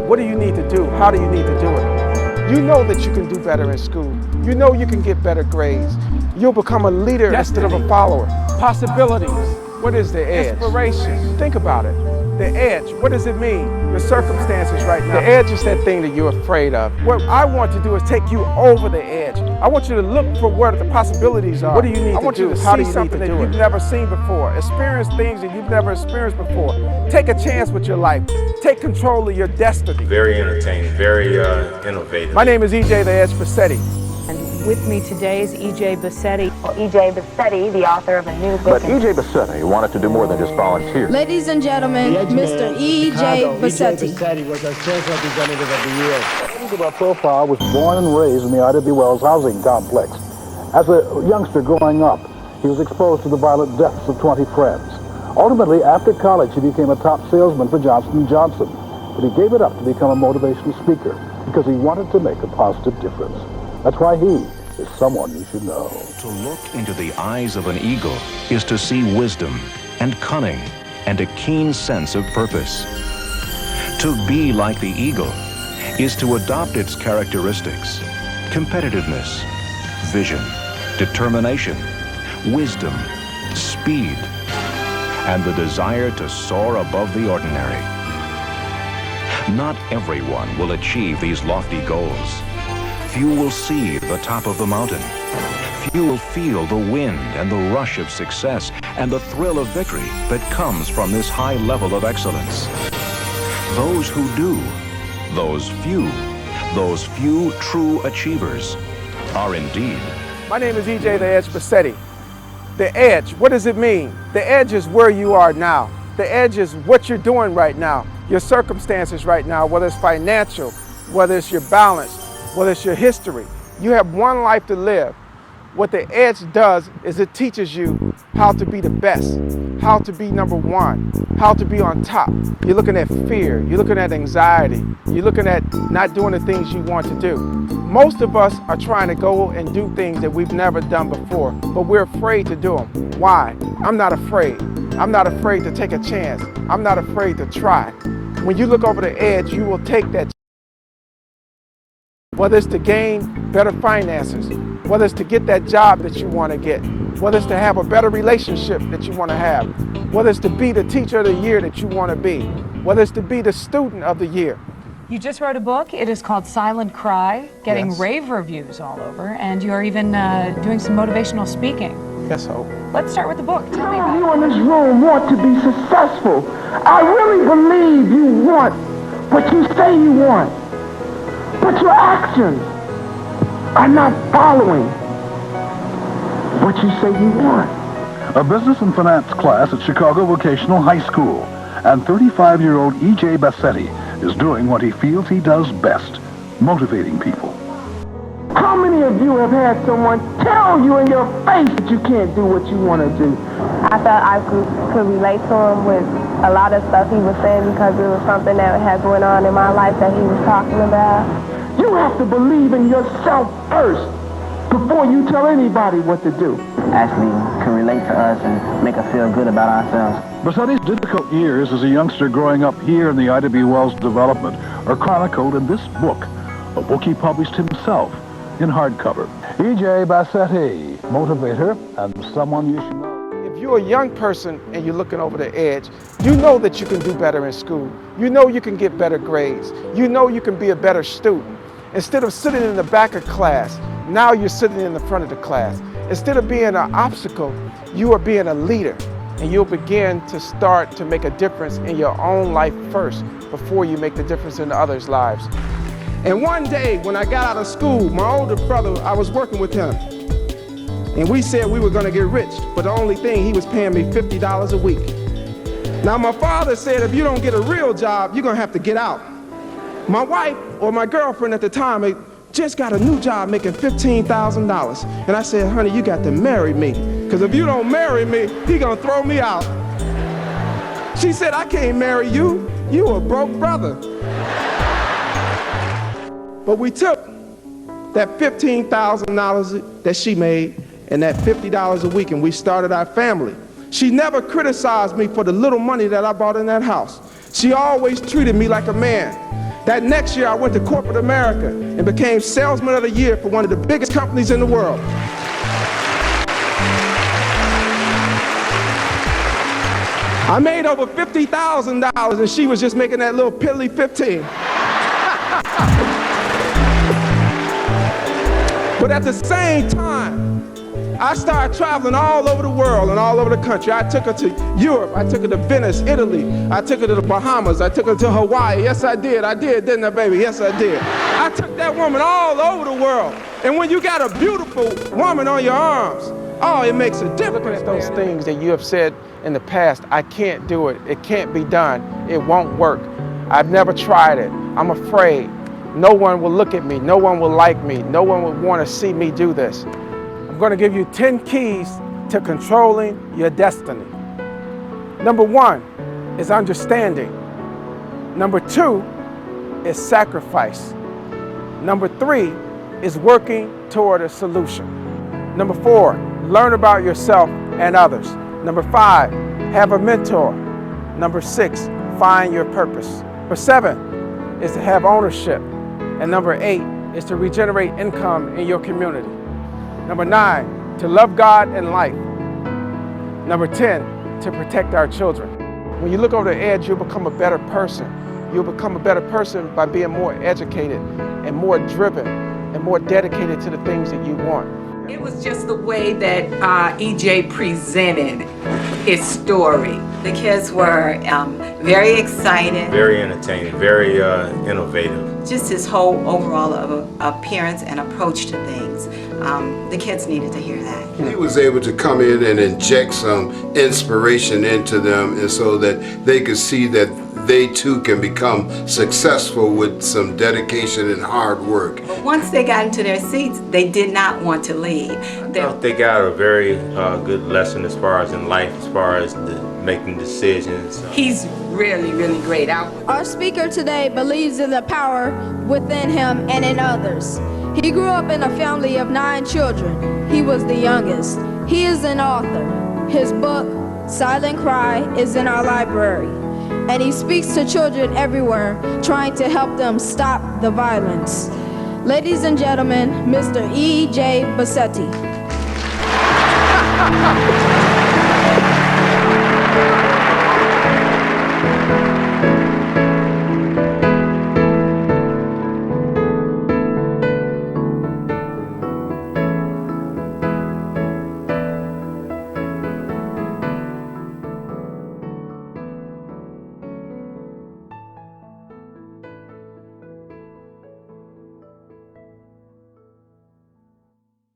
What do you need to do? How do you need to do it? You know that you can do better in school. You know you can get better grades. You'll become a leader instead of a follower. Possibilities. What is the edge? Inspiration. Think about it. The edge, what does it mean? Your circumstances right now. The edge is that thing that you're afraid of. What I want to do is take you over the edge. I want you to look for where the possibilities are. What do you need to do? I want you to see something that you've never seen before. Experience things that you've never experienced before. Take a chance with your life. Take control of your destiny. Very entertaining, very innovative. My name is EJ Edge Bassette. And with me today is EJ Bassette. EJ Bassette, the author of a new book. But EJ Bassette wanted to do more than just volunteer. Ladies and gentlemen, Mr. EJ Bassette. EJ Bassette was our sales representative of the year. Our profile was born and raised in the Ida B. Wells housing complex. As a youngster growing up, he was exposed to the violent deaths of 20 friends. Ultimately, after college, he became a top salesman for Johnson & Johnson. But he gave it up to become a motivational speaker because he wanted to make a positive difference. That's why he is someone you should know. To look into the eyes of an eagle is to see wisdom and cunning and a keen sense of purpose. To be like the eagle is to adopt its characteristics: competitiveness, vision, determination, wisdom, speed, and the desire to soar above the ordinary. Not everyone will achieve these lofty goals. Few will see the top of the mountain. Few will feel the wind and the rush of success and the thrill of victory that comes from this high level of excellence. Those who do, those few true achievers are indeed. My name is EJ Edge Bassette. The edge, what does it mean? The edge is where you are now. The edge is what you're doing right now, your circumstances right now, whether it's financial, whether it's your balance, whether it's your history. You have one life to live. What the edge does is it teaches you how to be the best, how to be number one, how to be on top. You're looking at fear, you're looking at anxiety, you're looking at not doing the things you want to do. Most of us are trying to go and do things that we've never done before, but we're afraid to do them. Why? I'm not afraid. I'm not afraid to take a chance. I'm not afraid to try. When you look over the edge, you will take that chance. Whether it's to gain better finances, whether it's to get that job that you want to get, whether it's to have a better relationship that you want to have, whether it's to be the teacher of the year that you want to be, whether it's to be the student of the year. You just wrote a book. It is called Silent Cry, getting rave reviews all over, and you're even doing some motivational speaking. Yes, Hope. Let's start with the book. Tell me about it. You in this room want to be successful. I really believe you want what you say you want. But your actions are not following what you say you want. A business and finance class at Chicago Vocational High School. And 35-year-old EJ Bassette is doing what he feels he does best, motivating people. How many of you have had someone tell you in your face that you can't do what you want to do? I felt I could relate to him with a lot of stuff he was saying because it was something that had going on in my life that he was talking about. You have to believe in yourself first before you tell anybody what to do. Actually can relate to us and make us feel good about ourselves. Bassette's difficult years as a youngster growing up here in the Ida B. Wells development are chronicled in this book, a book he published himself in hardcover. EJ Bassette, motivator and someone you should know. If you're a young person and you're looking over the edge, you know that you can do better in school. You know you can get better grades. You know you can be a better student. Instead of sitting in the back of class, now you're sitting in the front of the class. Instead of being an obstacle, you are being a leader. And you'll begin to start to make a difference in your own life first before you make the difference in others' lives. And one day when I got out of school, my older brother, I was working with him. And we said we were gonna get rich, but the only thing, he was paying me $50 a week. Now my father said, if you don't get a real job, you're gonna have to get out. My wife, or my girlfriend at the time, just got a new job making $15,000. And I said, honey, you got to marry me. Because if you don't marry me, he gonna throw me out. She said, I can't marry you. You a broke brother. But we took that $15,000 that she made and that $50 a week and we started our family. She never criticized me for the little money that I brought in that house. She always treated me like a man. That next year, I went to corporate America and became Salesman of the Year for one of the biggest companies in the world. I made over $50,000 and she was just making that little piddly 15. But at the same time, I started traveling all over the world and all over the country. I took her to Europe, I took her to Venice, Italy, I took her to the Bahamas, I took her to Hawaii. Yes, I did, didn't I, baby? Yes, I did. I took that woman all over the world. And when you got a beautiful woman on your arms, oh, it makes a difference. Looking at those things that you have said in the past, I can't do it, it can't be done, it won't work. I've never tried it, I'm afraid. No one will look at me, no one will like me, no one will want to see me do this. I'm going to give you 10 keys to controlling your destiny. Number 1 is understanding. Number 2 is sacrifice. Number 3 is working toward a solution. Number 4, learn about yourself and others. Number 5, have a mentor. Number 6, find your purpose. Number 7 is to have ownership. And number 8 is to regenerate income in your community. Number 9, to love God and life. Number 10, to protect our children. When you look over the edge, you'll become a better person. You'll become a better person by being more educated and more driven and more dedicated to the things that you want. It was just the way that EJ presented his story. The kids were very excited. Very entertaining, very innovative. Just his whole overall appearance and approach to things. The kids needed to hear that. He was able to come in and inject some inspiration into them, and so that they could see that they too can become successful with some dedication and hard work. But once they got into their seats, they did not want to leave. They got a very good lesson as far as in life, as far as making decisions. He's really, really great out. Our speaker today believes in the power within him and in others. He grew up in a family of 9 children. He was the youngest. He is an author. His book, Silent Cry, is in our library. And he speaks to children everywhere, trying to help them stop the violence. Ladies and gentlemen, Mr. EJ Bassette.